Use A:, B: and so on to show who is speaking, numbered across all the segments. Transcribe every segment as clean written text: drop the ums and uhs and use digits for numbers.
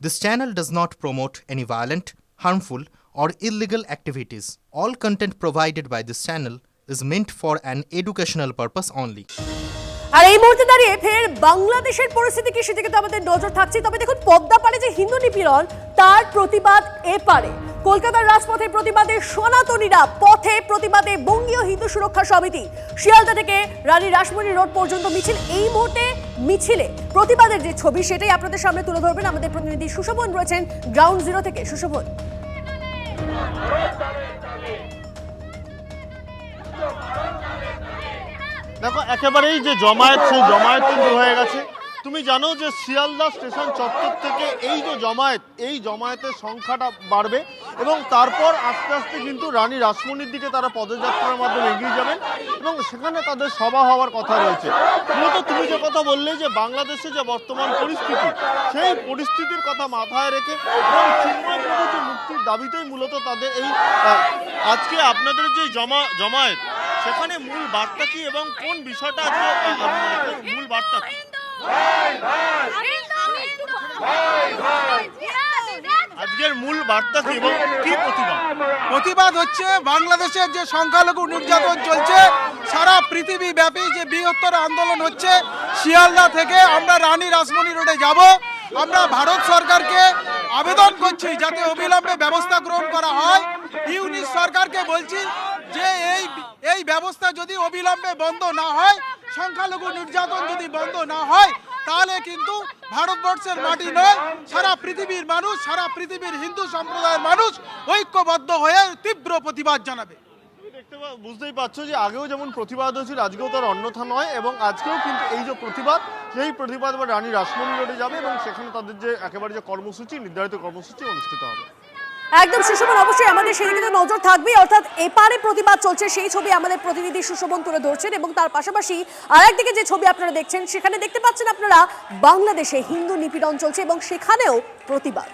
A: This channel does not promote any violent, harmful, or illegal activities. All content provided by this channel is meant for an educational purpose only.
B: আর এই মুহূর্তে দাঁড়িয়ে ফের বাংলাদেশের পরিস্থিতি কি সেদিকে তো আমাদের নজর থাকছে। তবে দেখুন, পদ্মা পাড়ে যে হিন্দু নিপীড়ন তার প্রতিবাদ এপারে কলকাতার রাজপথে প্রতিবাদে সনাতনীরা, পথে প্রতিবাদে বঙ্গীয় হিন্দু সুরক্ষা সমিতি, শিয়ালদা থেকে রানী রাসমণি রোড পর্যন্ত মিছিল। এই মুহূর্তে মিছিলে প্রতিবাদের যে ছবি সেটাই আপনাদের সামনে তুলে ধরবেন আমাদের প্রতিনিধি সুশোভন রয়েছেন গ্রাউন্ড জিরো থেকে। সুশোভন,
C: দেখো, একেবারেই যে জমায়েত, সেই জমায়েত কিন্তু হয়ে গেছে। তুমি জানো যে শিয়ালদা স্টেশন চত্বর থেকে এই যে জমায়েত, এই জমায়েতের সংখ্যাটা বাড়বে এবং তারপর আস্তে আস্তে কিন্তু রানী রাসমণির দিকে তারা পদযাত্রার মাধ্যমে এগিয়ে যাবেন এবং সেখানে তাদের সভা হওয়ার কথা রয়েছে। মূলত তুমি যে কথা বললে যে বাংলাদেশে যে বর্তমান পরিস্থিতি, সেই পরিস্থিতির কথা মাথায় রেখে এবং চিন্ময় প্রভুর যে মুক্তির দাবিতেই মূলত তাদের এই আজকে আপনাদের যে জমায়েত, সেখানে মূল বার্তা কি এবং কোন বিষয়টা আজকে মূল বার্তা কি? আজকের মূল বার্তা কি এবং কি
D: প্রতিবাদ হচ্ছে বাংলাদেশের যে সংখ্যালঘু নির্যাতন চলছে, সারা পৃথিবী ব্যাপী যে বৃহত্তর আন্দোলন হচ্ছে। শিয়ালদা থেকে আমরা রানী রাসমণি রোডে যাব। আমরা ভারত সরকারকে আবেদন করছি যাতে অবিলম্বে ব্যবস্থা গ্রহণ করা হয়। ইউনিট সরকারকে বলছি যে এই ব্যবস্থা যদি অবিলম্বে বন্ধ না হয়, সংখ্যালঘু নির্যাতন যদি বন্ধ না হয়, তাহলে কিন্তু ভারতবর্ষের মাটি নয়, সারা পৃথিবীর মানুষ, সারা পৃথিবীর হিন্দু সম্প্রদায়ের মানুষ ঐক্যবদ্ধ হয়ে তীব্র প্রতিবাদ জানাবে।
C: বুঝতেই পারছো যে আগেও যেমন প্রতিবাদ হয়েছিল, আজকেও তার অন্যথা নয় এবং আজকেও কিন্তু এই যে প্রতিবাদ, সেই প্রতিবাদ রানী রাসমণি রোডে যাবে এবং সেখানে তাদের যে একেবারে যে কর্মসূচি, নির্ধারিত কর্মসূচি অনুষ্ঠিত হবে।
B: একদম সুশোভন, অবশ্যই আমাদের সেদিকে নজর থাকবে। অর্থাৎ এপারে প্রতিবাদ চলছে, সেই ছবি আমাদের প্রতিনিধি সুশোভন তুলে ধরছেন এবং তার পাশাপাশি আরেকদিকে যে ছবি আপনারা দেখছেন, সেখানে দেখতে পাচ্ছেন আপনারা বাংলাদেশে হিন্দু নিপীড়ন চলছে এবং সেখানেও প্রতিবাদ।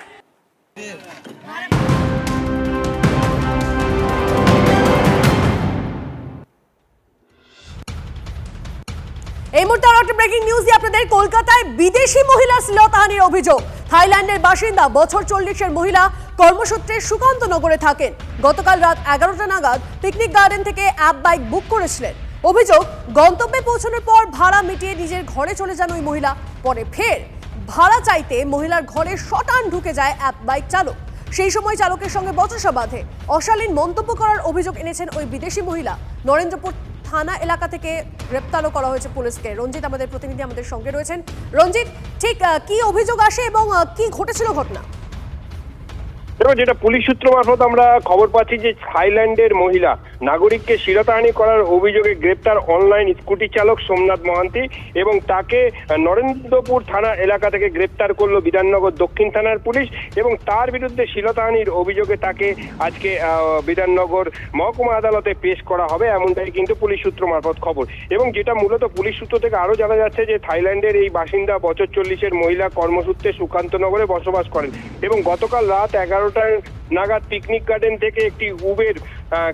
B: এই মুহূর্তে আরো একটা ব্রেকিং নিউজ দিয়ে আপনাদের। কলকাতায় বিদেশি মহিলা শ্লীলতাহানির অভিযোগ। থাইল্যান্ডের বাসিন্দা, বছর 40-এর মহিলা, কর্মসূত্রে সুকান্তনগরে থাকেন। গতকাল রাত 11টা নাগাদ পিকনিক গার্ডেন থেকে অ্যাপ বাইক বুক করেছিলেন। অভিযোগ, গন্তব্যে পৌঁছানোর পর ভাড়া মিটিয়ে নিজের ঘরে চলে যান ওই মহিলা। পরে ফের ভাড়া চাইতে মহিলার ঘরে শটান ঢুকে যায় অ্যাপ বাইক চালক। সেই সময় চালকের সঙ্গে বচসা বাঁধে। অশালীন মন্তব্য করার অভিযোগ এনেছেন ওই বিদেশি মহিলা। নরেন্দ্রপুর থানা এলাকা থেকে গ্রেপ্তারও করা হয়েছে পুলিশকে। রঞ্জিত আমাদের প্রতিনিধি আমাদের সঙ্গে রয়েছেন। রঞ্জিত, ঠিক কি অভিযোগ আসে এবং কি ঘটেছিল ঘটনা?
E: যেটা পুলিশ সূত্র মারফত আমরা খবর পাচ্ছি যে থাইল্যান্ডের মহিলা নাগরিককে শ্লীলতাহানি করার অভিযোগে গ্রেপ্তার অনলাইন স্কুটি চালক সোমনাথ মহান্তি এবং তাকে নরেন্দ্রপুর থানা এলাকা থেকে গ্রেপ্তার করলো বিধাননগর দক্ষিণ থানার পুলিশ এবং তার বিরুদ্ধে শ্লীলতাহানির অভিযোগে তাকে আজকে বিধাননগর মহকুমা আদালতে পেশ করা হবে, এমনটাই কিন্তু পুলিশ সূত্র মারফত খবর। এবং যেটা মূলত পুলিশ সূত্র থেকে আরো জানা যাচ্ছে যে থাইল্যান্ডের এই বাসিন্দা, বছর 40-এর মহিলা, কর্মসূত্রে সুকান্তনগরে বসবাস করেন এবং গতকাল রাত 11টা নাগাদ পিকনিক গার্ডেন থেকে একটি উবের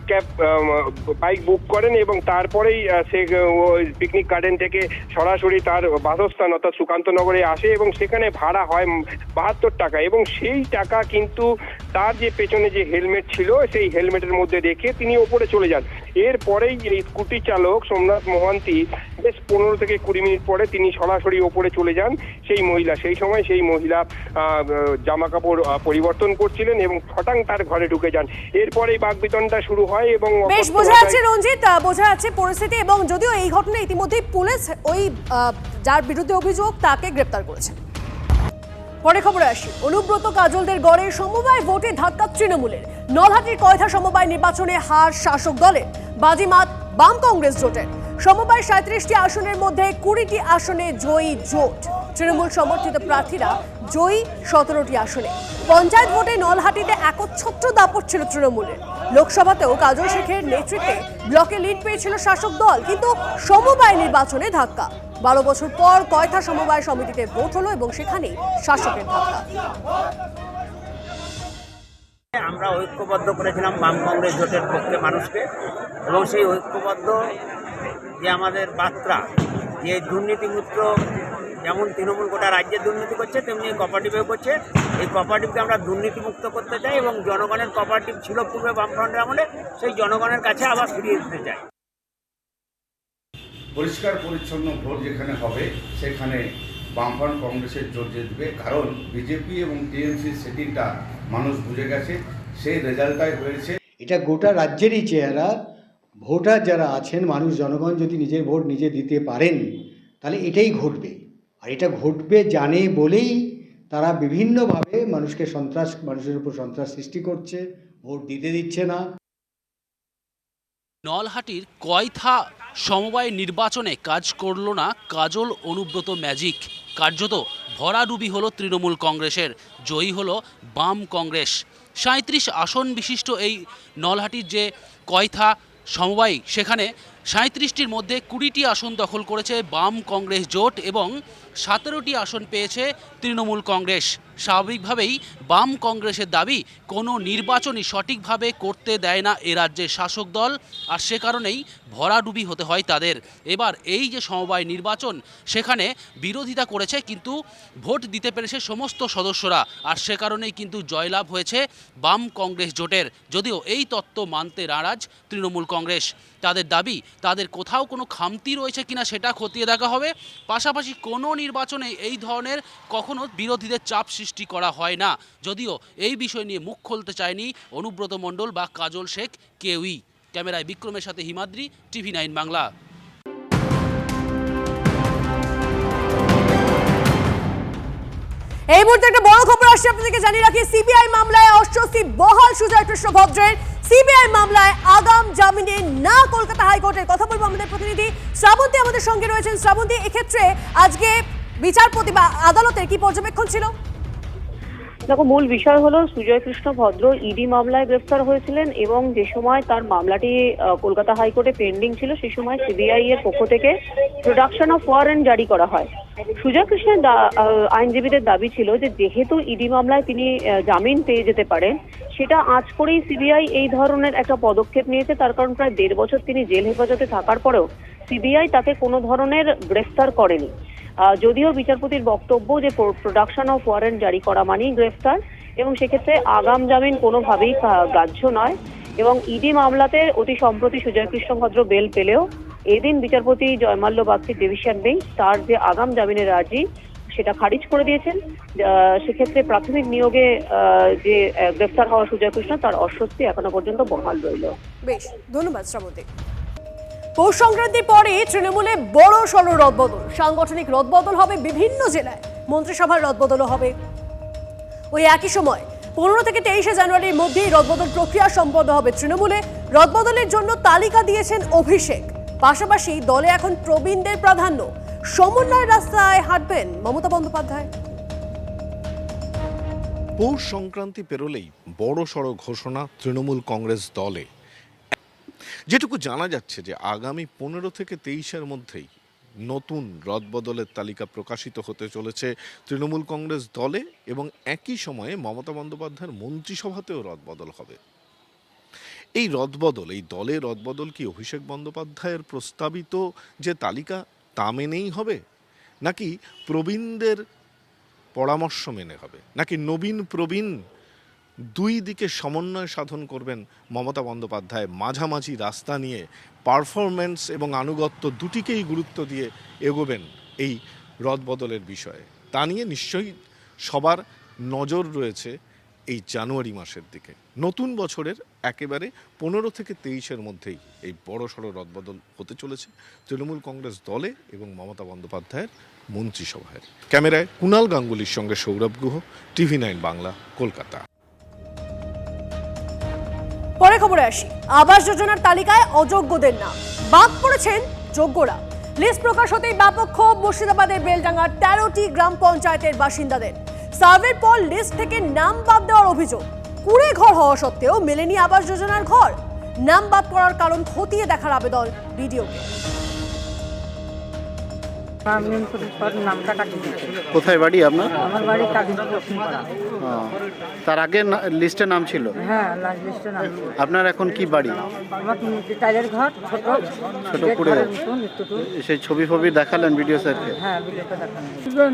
E: ক্যাব বাইক বুক করেন এবং তারপরেই সে পিকনিক গার্ডেন থেকে সরাসরি তার বাসস্থান অর্থাৎ সুকান্তনগরে আসে এবং সেখানে ভাড়া হয় 72 টাকা এবং সেই টাকা কিন্তু তার যে পেছনে যে হেলমেট ছিল সেই হেলমেটের মধ্যে রেখে তিনি ওপরে চলে যান। এরপরেই এই স্কুটি চালক সোমনাথ মহান্তি বেশ 15 থেকে 20 মিনিট পরে তিনি সরাসরি ওপরে চলে যান সেই মহিলা। সেই সময় সেই মহিলা জামা কাপড় পরিবর্তন করছিলেন এবং ফটাং তার ঘরে ঢুকে যান। এরপরেই বাকবিতণ্ডা শুরু হয় এবং
B: বেশ বোঝা যাচ্ছে রঞ্জিত, বোঝা যাচ্ছে পরিস্থিতি। এবং যদিও এই ঘটনা ইতিমধ্যে পুলিশ ওই যার বিরুদ্ধে অভিযোগ তাকে গ্রেপ্তার করেছে। পরে খবরে আসি, অনুব্রত কাজলদের গড়ে সমবায় ভোটে ধাক্কা তৃণমূলের। নলহাটির কয়থা সমবায় নির্বাচনে হার শাসক দলের, বাজিমাত বাম কংগ্রেস জোটের। সমবায় 37টি আসনের মধ্যে 20টি আসনে জয়ী জোট। তৃণমূল সমর্থিত প্রার্থীরা জয়ী 17টি আসনে। পঞ্চায়েত ভোটে নলহাটিতে একচ্ছত্র দাপট ছিল তৃণমূলের। লোকসভাতেও কাজল শেখের নেতৃত্বে ব্লকে লিড পেয়েছিল শাসক দল, কিন্তু সমবায় নির্বাচনে ধাক্কা। 12 বছর পর কয়থা সমবায় সমিতিতে ভোট হলো এবং সেখানেই শাসকের ধাক্কা।
F: আমরা ঐক্যবদ্ধ করেছিলাম বাম কংগ্রেস জোটের পক্ষে মানুষকে এবং সেই ঐক্যবদ্ধ যে আমাদের বার্তা, যে দুর্নীতিমুক্ত যেমন তৃণমূল গোটা রাজ্যে দুর্নীতি করছে, তেমনি কোঅপারেটিভেও করছে। এই কোঅপারেটিভকে আমরা দুর্নীতিমুক্ত করতে চাই এবং জনগণের কোঅপারেটিভ ছিল পূর্বে বামফ্রন্টের আমলে, সেই জনগণের কাছে আবার ফিরিয়ে দিতে চাই।
G: পরিষ্কার পরিচ্ছন্ন ভোট যেখানে হবে সেখানে বামফ্রন্ট কংগ্রেসের জোর জিতবে, কারণ বিজেপি এবং টিএমসির সেটিংটা মানুষ বুঝে গেছে, সেই রেজাল্টটাই হয়েছে।
H: এটা গোটা রাজ্যেরই চেহারা। ভোটার যারা আছেন, মানুষ জনগণ যদি নিজের ভোট নিজে দিতে পারেন তাহলে এটাই ঘটবে। আর এটা ঘটবে জানে বলেই তারা বিভিন্নভাবে মানুষের উপর সন্ত্রাস সৃষ্টি করছে, ভোট দিতে দিচ্ছে না।
I: নলহাটির কয়থা সমবায় নির্বাচনে কাজ করল না কাজল অনুব্রত ম্যাজিক। কার্যত ভরাডুবি হলো তৃণমূল কংগ্রেসের, জয়ী হলো বাম কংগ্রেস। 37 আসন বিশিষ্ট এই নলহাটির যে কয়থা সমবায়, সেখানে 37টির মধ্যে 20টি আসন দখল করেছে বাম কংগ্রেস জোট এবং 17টি আসন পেয়েছে তৃণমূল কংগ্রেস। স্বাভাবিকভাবেই বাম কংগ্রেসের দাবি কোনো নির্বাচনই সঠিকভাবে করতে দেয় না এ রাজ্যের শাসক দল, আর সে কারণেই ভরাডুবি হতে হয় তাদের। এবার এই যে সমবায় নির্বাচন, সেখানে বিরোধিতা করেছে কিন্তু ভোট দিতে পেরেছে সমস্ত সদস্যরা, আর সে কারণেই কিন্তু জয়লাভ হয়েছে বাম কংগ্রেস জোটের। যদিও এই তত্ত্ব মানতে নারাজ তৃণমূল কংগ্রেস। তাদের দাবি তাদের কোথাও কোনো খামতি রয়েছে কিনা সেটা খতিয়ে দেখা হবে। পাশাপাশি কোনো নির্বাচনে এই ধরনের কখনো বিরোধীদের চাপ সৃষ্টি করা হয় না। যদিও এই বিষয় নিয়ে মুখ খুলতে চায়নি অনুব্রত মণ্ডল বা কাজল শেখ কেউই। ক্যামেরায় বিক্রমের সাথে হিমাদ্রি, TV9 বাংলা।
B: এই মুহূর্তে একটা বড় খবর আসছে আপনাদেরকে জানিয়ে রাখি। সিবিআই মামলায় অস্বস্তি বহাল সুজয় কৃষ্ণ ভদ্রের। সিবিআই মামলায় আগাম জামিনে না কলকাতা হাইকোর্টের। কথা বলবো আমাদের প্রতিনিধি শ্রাবন্তী আমাদের সঙ্গে রয়েছেন। শ্রাবন্তী, এক্ষেত্রে আজকে বিচারপতি বা আদালতের কি পর্যবেক্ষণ ছিল?
J: দেখো, মূল বিষয় হলো সুজয় কৃষ্ণ ভদ্র ইডি মামলায় গ্রেফতার হয়েছিলেন এবং যে সময় তার মামলাটি কলকাতা হাইকোর্টে পেন্ডিং ছিল, সেই সময় সিবিআই এর পক্ষ থেকে প্রোডাকশন অফ ওয়ারেন্ট জারি করা হয়। সুজয় কৃষ্ণের আইনজীবীদের দাবি ছিল যে যেহেতু ইডি মামলায় তিনি জামিন পেয়ে যেতে পারেন, সেটা আঁচ করেই সিবিআই এই ধরনের একটা পদক্ষেপ নিয়েছে। তার কারণ প্রায় 1.5 বছর তিনি জেল হেফাজতে থাকার পরেও সিবিআই তাকে কোনো ধরনের গ্রেফতার করেনি। যদিও বিচারপতির বক্তব্য যে প্রোডাকশন অফ ওয়ারেন্ট জারি করা মানেই গ্রেফতার এবং সেক্ষেত্রে আগাম জামিন কোনোভাবেই গ্রাহ্য নয়। এবং ইডি মামলাতে অতি সম্প্রতি সুজয় কৃষ্ণ ভদ্র বেল পেলেও এদিন বিচারপতি জয়মাল্য বাগচির ডিভিশন বেঞ্চ তার যে আগাম জামিনের আর্জি সেটা খারিজ করে দিয়েছেন। সেক্ষেত্রে প্রাথমিক নিয়োগে যে গ্রেফতার হওয়া সুজয় কৃষ্ণ, তার অস্বস্তি এখনো পর্যন্ত বহাল রইল।
B: বেশ, ধন্যবাদ শ্রাবন্তী। পৌষ সংক্রান্তির পরে তৃণমূলে বড় সড় রদবদল, সাংগঠনিক রদবদল হবে বিভিন্ন জেলায়, মন্ত্রিসভার রদবদলও হবে ওই একই সময়। 15 থেকে 23 জানুয়ারির মধ্যেই রদবদল প্রক্রিয়া সম্পন্ন হবে তৃণমূলে। রদবদলের জন্য তালিকা দিয়েছেন অভিষেক। পাশাপাশি দলে এখন প্রবীণদের প্রাধান্য। সমন্বয়ের রাস্তায় হাঁটবেন মমতা বন্দ্যোপাধ্যায়।
K: পৌষ সংক্রান্তি পেরোলেই বড় সড় ঘোষণা তৃণমূল কংগ্রেস দলে। যেটুকু জানা যাচ্ছে যে আগামী 15 থেকে 23-এর মধ্যেই নতুন রদবদলের তালিকা প্রকাশিত হতে চলেছে তৃণমূল কংগ্রেস দলে এবং একই সময়ে মমতা বন্দ্যোপাধ্যায়ের মন্ত্রিসভাতেও রদবদল হবে। এই দলের রদবদল কি অভিষেক বন্দ্যোপাধ্যায়ের প্রস্তাবিত যে তালিকা তা মেনেই হবে, নাকি প্রবীণদের পরামর্শ মেনে হবে, নাকি নবীন প্রবীণ দুই দিকে সমন্বয় সাধন করবেন মমতা বন্দ্যোপাধ্যায়, মাঝামাঝি রাস্তা নিয়ে পারফরম্যান্স এবং আনুগত্য দুটিকেই গুরুত্ব দিয়ে এগোবেন এই রদবদলের বিষয়ে? তা নিয়ে নিশ্চয়ই সবার নজর রয়েছে এই জানুয়ারি মাসের দিকে। নতুন বছরের একেবারে 15 থেকে 23-এর মধ্যেই এই বড়সড় রদবদল হতে চলেছে তৃণমূল কংগ্রেস দলে এবং মমতা বন্দ্যোপাধ্যায়ের মন্ত্রিসভায়। ক্যামেরায় কুণাল গাঙ্গুলির সঙ্গে সৌরভ গুহ, TV9 বাংলা, কলকাতা।
B: পরে খবরে আসি। আবাস যোজনার তালিকায় অযোগ্যদের নাম, বাদ পড়েছেন যোগ্যরা। লিস্ট প্রকাশ হতেই ব্যাপক ক্ষোভ মুর্শিদাবাদের বেলডাঙ্গার 13টি গ্রাম পঞ্চায়েতের বাসিন্দাদের। সার্ভের পর লিস্ট থেকে নাম বাদ দেওয়ার অভিযোগ। কুড়ে ঘর হওয়া সত্ত্বেও মেলেনি আবাস যোজনার ঘর। নাম বাদ পড়ার কারণ খতিয়ে দেখার আবেদন বিডিওকে।
L: নামটা কাটি দিয়েছে।
M: কোথায় বাড়ি আপনার?
L: আমার বাড়ি কালীপুর পশ্চিমপাড়া।
M: তার আগে লিস্টে নাম ছিল?
L: হ্যাঁ, লাস্ট লিস্টে নাম ছিল।
M: আপনার এখন কি বাড়ি?
L: আমার টাইলের ঘর, ছোট
M: পুড়ে সেই ছবি ফবি দেখালেন ভিডিও স্যারকে?
L: হ্যাঁ, ভিডিওটা দেখানো।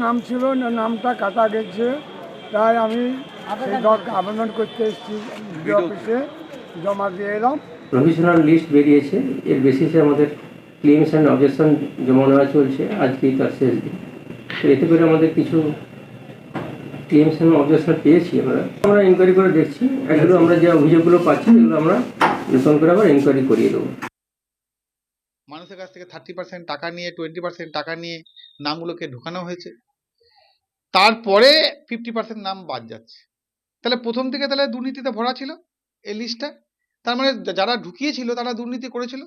N: নাম ছিল না, নামটা কাটা গেছে, তাই আমি আবেদন করতে এসেছি অফিসে, জমা দিয়ে এলাম।
O: প্রভিশনাল লিস্ট বেরিয়েছে, এর বেসিসে আমাদের ক্লেমস অ্যান্ড অবজেকশন জমা নেওয়া চলছে। আজকেই তার শেষ দিন। তো এতে করে আমাদের কিছু ক্লেমস অ্যান্ড অবজেকশন পেয়েছি। আমরা ইনকোয়ারি করে দেখছি, এগুলো আমরা যে অভিযোগগুলো পাচ্ছি এগুলো আমরা নতুন করে আবার ইনকোয়ারি করিয়ে দেবো।
M: মানুষের কাছ থেকে 30% টাকা নিয়ে 20% টাকা নিয়ে নামগুলোকে ঢুকানো হয়েছে, তারপরে 50% নাম বাদ যাচ্ছে। তাহলে প্রথম থেকে তাহলে দুর্নীতিতে ভরা ছিল এই লিস্টটা। তার মানে যারা ঢুকিয়েছিল তারা দুর্নীতি করেছিল,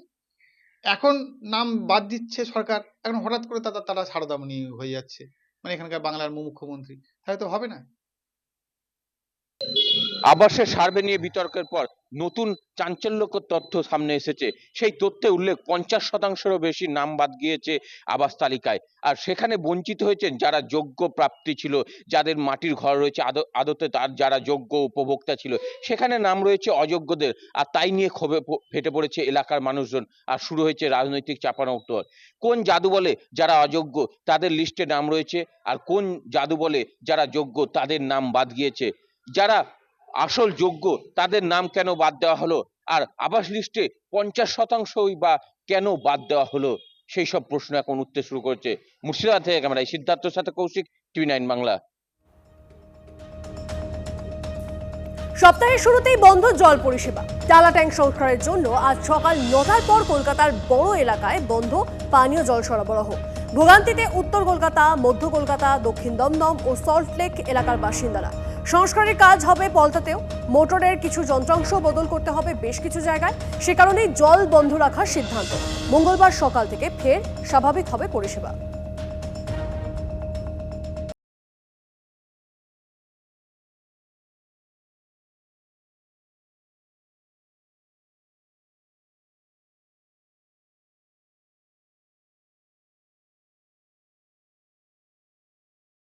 M: এখন নাম বাদ দিচ্ছে সরকার, এখন হঠাৎ করে তারা ছাড়দামনি হয়ে যাচ্ছে, মানে এখানকার বাংলার মুখ্যমন্ত্রী। তাহলে তো হবে না।
P: আবাসের সার্ভে নিয়ে বিতর্কের পর নতুন চাঞ্চল্যকর তথ্য সামনে এসেছে। সেই তথ্যে উল্লেখ 50%-রও বেশি নাম বাদ গিয়েছে আবাস তালিকায়। আর সেখানে বঞ্চিত হয়েছেন যারা যোগ্য প্রাপ্তি ছিল, যাদের মাটির ঘর রয়েছে, আদতে তার যারা যোগ্য উপভোক্তা ছিল, সেখানে নাম রয়েছে অযোগ্যদের। আর তাই নিয়ে ক্ষোভে ফেটে পড়েছে এলাকার মানুষজন, আর শুরু হয়েছে রাজনৈতিক চাপানোতর। কোন জাদু বলে যারা অযোগ্য তাদের লিস্টে নাম রয়েছে, আর কোন জাদু বলে যারা যোগ্য তাদের নাম বাদ গিয়েছে? যারা আসল যোগ্য তাদের নাম কেন বাদ দেওয়া হলো, আর আবাস লিস্টে 50%ই বা কেন বাদ দেওয়া হলো, সেই সব প্রশ্ন এখন উঠতে শুরু করেছে। মুর্শিদাবাদ থেকে ক্যামেরায় সিদ্ধার্থর সাথে কৌশিক, TV9 বাংলা।
B: সপ্তাহের শুরুতেই বন্ধ জল পরিষেবা। টালা ট্যাঙ্ক সংস্কারের জন্য আজ সকাল 9টার পর কলকাতার বড় এলাকায় বন্ধ পানীয় জল সরবরাহ। ভোগান্তিতে উত্তর কলকাতা, মধ্য কলকাতা, দক্ষিণ দমদম ও সল্টলেক এলাকার বাসিন্দারা। সংস্কারের কাজ হবে পলতাতেও। মোটরের কিছু যন্ত্রাংশ বদল করতে হবে বেশ কিছু জায়গায়। সে কারণেই জল বন্ধ রাখার সিদ্ধান্ত। মঙ্গলবার সকাল থেকে ফের স্বাভাবিক হবে পরিষেবা।